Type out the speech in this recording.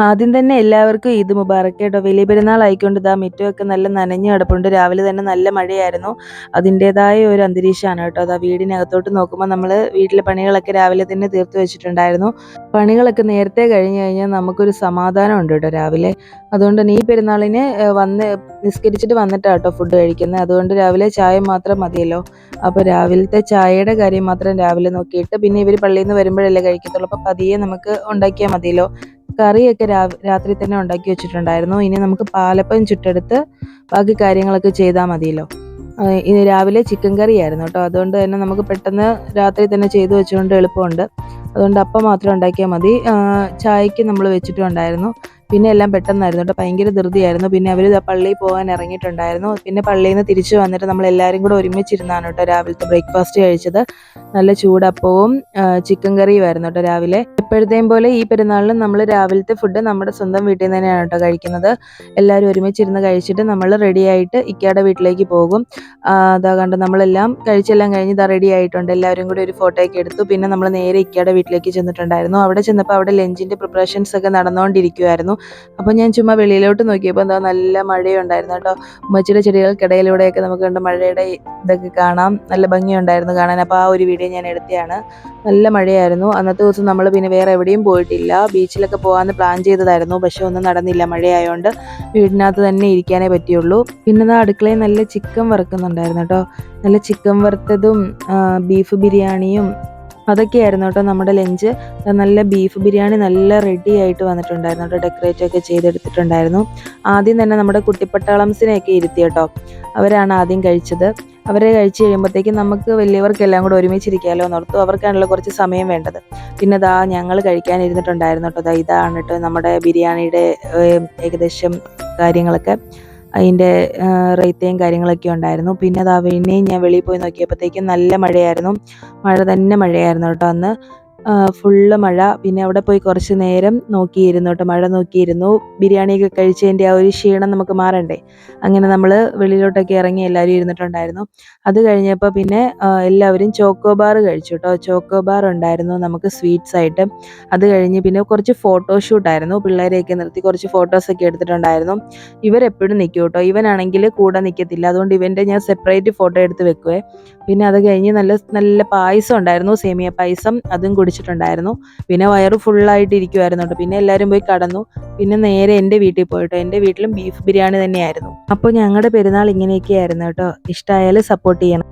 ആദ്യം തന്നെ എല്ലാവർക്കും ഈദ് മുബാറക്ക് കേട്ടോ. വലിയ പെരുന്നാൾ ആയിക്കൊണ്ട് ഇതാ മുറ്റമൊക്കെ നല്ല നനഞ്ഞു കിടപ്പുണ്ട്. രാവിലെ തന്നെ നല്ല മഴയായിരുന്നു. അതിൻ്റെതായ ഒരു അന്തരീക്ഷമാണ് കേട്ടോ. അതാ വീടിനകത്തോട്ട് നോക്കുമ്പോൾ നമ്മൾ വീട്ടിലെ പണികളൊക്കെ രാവിലെ തന്നെ തീർത്ത് വെച്ചിട്ടുണ്ടായിരുന്നു. പണികളൊക്കെ നേരത്തെ കഴിഞ്ഞ് കഴിഞ്ഞാൽ നമുക്കൊരു സമാധാനം ഉണ്ട് കേട്ടോ രാവിലെ. അതുകൊണ്ട് തന്നെ ഈ പെരുന്നാളിന് വന്ന് നിസ്കരിച്ചിട്ട് വന്നിട്ടാണ് കേട്ടോ ഫുഡ് കഴിക്കുന്നത്. അതുകൊണ്ട് രാവിലെ ചായ മാത്രം മതിയല്ലോ. അപ്പോൾ രാവിലത്തെ ചായയുടെ കാര്യം മാത്രം രാവിലെ നോക്കിയിട്ട് പിന്നെ ഇവർ പള്ളിയിൽ നിന്ന് വരുമ്പോഴല്ലേ കഴിക്കത്തുള്ളൂ. അപ്പോൾ പതിയെ നമുക്ക് ഉണ്ടാക്കിയാൽ മതിയല്ലോ. കറിയൊക്കെ രാത്രി തന്നെ ഉണ്ടാക്കി വെച്ചിട്ടുണ്ടായിരുന്നു. ഇനി നമുക്ക് പാലപ്പം ചുട്ടെടുത്ത് ബാക്കി കാര്യങ്ങളൊക്കെ ചെയ്താൽ മതിയല്ലോ. ഇത് രാവിലെ ചിക്കൻ കറിയായിരുന്നു കേട്ടോ. അതുകൊണ്ട് തന്നെ നമുക്ക് പെട്ടെന്ന് രാത്രി തന്നെ ചെയ്തു വെച്ചുകൊണ്ട് എളുപ്പമുണ്ട്. അതുകൊണ്ട് അപ്പം മാത്രം ഉണ്ടാക്കിയാൽ മതി. ചായക്ക് നമ്മൾ വെച്ചിട്ടുണ്ടായിരുന്നു. പിന്നെ എല്ലാം പെട്ടെന്നായിരുന്നു കേട്ടോ. ഭയങ്കര ധൃതിയായിരുന്നു. പിന്നെ അവർ പള്ളിയിൽ പോകാൻ ഇറങ്ങിയിട്ടുണ്ടായിരുന്നു. പിന്നെ പള്ളിയിൽ നിന്ന് തിരിച്ചു വന്നിട്ട് നമ്മൾ എല്ലാവരും കൂടെ ഒരുമിച്ചിരുന്നാണ് കേട്ടോ രാവിലത്തെ ബ്രേക്ക്ഫാസ്റ്റ് കഴിച്ചത്. നല്ല ചൂടപ്പവും ചിക്കൻ കറിയുമായിരുന്നു കേട്ടോ രാവിലെ. എപ്പോഴത്തെയും പോലെ ഈ പെരുന്നാളിലും നമ്മൾ രാവിലത്തെ ഫുഡ് നമ്മുടെ സ്വന്തം വീട്ടിൽ നിന്ന് തന്നെയാണ് കേട്ടോ കഴിക്കുന്നത്. എല്ലാവരും ഒരുമിച്ചിരുന്ന് കഴിച്ചിട്ട് നമ്മൾ റെഡിയായിട്ട് ഇക്കയുടെ വീട്ടിലേക്ക് പോകും. അതാ കണ്ട് നമ്മളെല്ലാം കഴിച്ചെല്ലാം കഴിഞ്ഞ് ഇതാ റെഡി ആയിട്ടുണ്ട്. എല്ലാവരും കൂടി ഒരു ഫോട്ടോ ഒക്കെ എടുത്തു. പിന്നെ നമ്മൾ നേരെ ഇക്കയുടെ വീട്ടിലേക്ക് ചെന്നിട്ടുണ്ടായിരുന്നു. അവിടെ ചെന്നപ്പോൾ അവിടെ ലഞ്ചിൻ്റെ പ്രിപ്പറേഷൻസ് ഒക്കെ നടന്നുകൊണ്ടിരിക്കുമായിരുന്നു. അപ്പോൾ ഞാൻ ചുമ്മാ വെളിയിലോട്ട് നോക്കിയപ്പോൾ എന്താ നല്ല മഴയുണ്ടായിരുന്നു കേട്ടോ. ഉമ്മച്ചിയുടെ ചെടികൾക്കിടയിലൂടെയൊക്കെ നമുക്ക് കണ്ട് മഴയുടെ ഇതൊക്കെ കാണാം. നല്ല ഭംഗിയുണ്ടായിരുന്നു കാണാൻ. അപ്പോൾ ആ ഒരു വീഡിയോ ഞാൻ എടുത്തതാണ്. നല്ല മഴയായിരുന്നു. അന്നത്തെ ദിവസം നമ്മൾ പിന്നെ വേറെ എവിടെയും പോയിട്ടില്ല. ബീച്ചിലൊക്കെ പോകാമെന്ന് പ്ലാൻ ചെയ്തതായിരുന്നു. പക്ഷെ ഒന്നും നടന്നില്ല മഴയായതുകൊണ്ട്. വീടിനകത്ത് തന്നെ ഇരിക്കാനേ പറ്റിയുള്ളൂ. പിന്നെ അടുക്കളയിൽ നല്ല ചിക്കൻ വറുക്കുന്നുണ്ടായിരുന്നു കേട്ടോ. നല്ല ചിക്കൻ വറുത്തതും ബീഫ് ബിരിയാണിയും അതൊക്കെയായിരുന്നു കേട്ടോ നമ്മുടെ ലഞ്ച്. നല്ല ബീഫ് ബിരിയാണി നല്ല റെഡി ആയിട്ട് വന്നിട്ടുണ്ടായിരുന്നു കേട്ടോ. ഡെക്കറേറ്റ് ഒക്കെ ചെയ്തെടുത്തിട്ടുണ്ടായിരുന്നു. ആദ്യം തന്നെ നമ്മുടെ കുട്ടിപ്പട്ടാളംസിനെയൊക്കെ ഇരുത്തി കേട്ടോ. അവരാണ് ആദ്യം കഴിച്ചത്. അവരെ കഴിച്ച് കഴിയുമ്പോഴത്തേക്കും നമുക്ക് വലിയവർക്കെല്ലാം കൂടെ ഒരുമിച്ചിരിക്കാമല്ലോ എന്നോർത്തു. അവർക്കാണല്ലോ കുറച്ച് സമയം വേണ്ടത്. പിന്നെ ഞങ്ങൾ കഴിക്കാനിരുന്നിട്ടുണ്ടായിരുന്നു കേട്ടോ. ഇതാണ് കേട്ടോ നമ്മുടെ ബിരിയാണിയുടെ ഏകദേശം കാര്യങ്ങളൊക്കെ. അതിൻ്റെ റേറ്റയും കാര്യങ്ങളൊക്കെ ഉണ്ടായിരുന്നു. പിന്നെ പിന്നെയും ഞാൻ വെളിയിൽ പോയി നോക്കിയപ്പോഴത്തേക്കും നല്ല മഴയായിരുന്നു. മഴ തന്നെ മഴയായിരുന്നു കേട്ടോ അന്ന്. ഫുള്ള് മഴ. പിന്നെ അവിടെ പോയി കുറച്ച് നേരം നോക്കിയിരുന്നു കേട്ടോ. മഴ നോക്കിയിരുന്നു. ബിരിയാണിയൊക്കെ കഴിച്ചതിൻ്റെ ആ ഒരു ക്ഷീണം നമുക്ക് മാറണ്ടേ. അങ്ങനെ നമ്മൾ വെളിയിലോട്ടൊക്കെ ഇറങ്ങി എല്ലാവരും ഇരുന്നിട്ടുണ്ടായിരുന്നു. അത് കഴിഞ്ഞപ്പോൾ പിന്നെ എല്ലാവരും ചോക്കോ ബാർ കഴിച്ചു കേട്ടോ. ചോക്കോ ബാർ ഉണ്ടായിരുന്നു നമുക്ക് സ്വീറ്റ്സ് ആയിട്ട്. അത് കഴിഞ്ഞ് പിന്നെ കുറച്ച് ഫോട്ടോഷൂട്ടായിരുന്നു. പിള്ളേരെയൊക്കെ നിർത്തി കുറച്ച് ഫോട്ടോസൊക്കെ എടുത്തിട്ടുണ്ടായിരുന്നു. ഇവരെപ്പോഴും നിൽക്കും കേട്ടോ. ഇവനാണെങ്കിൽ കൂടെ നിൽക്കത്തില്ല. അതുകൊണ്ട് ഇവൻ്റെ ഞാൻ സെപ്പറേറ്റ് ഫോട്ടോ എടുത്ത് വെക്കുവേ. പിന്നെ അത് കഴിഞ്ഞ് നല്ല നല്ല പായസം ഉണ്ടായിരുന്നു. സേമിയ പായസം അതും കുടിച്ചിട്ടുണ്ടായിരുന്നു. പിന്നെ വയറ് ഫുള്ളായിട്ട് ഇരിക്കുമായിരുന്നു കേട്ടോ. പിന്നെ എല്ലാവരും പോയി കടന്നു. പിന്നെ നേരെ എൻ്റെ വീട്ടിൽ പോയിട്ടോ. എൻ്റെ വീട്ടിലും ബീഫ് ബിരിയാണി തന്നെയായിരുന്നു. അപ്പോൾ ഞങ്ങളുടെ പെരുന്നാൾ ഇങ്ങനെയൊക്കെയായിരുന്നു കേട്ടോ. ഇഷ്ടമായാൽ സപ്പോർട്ട് ചെയ്യണം.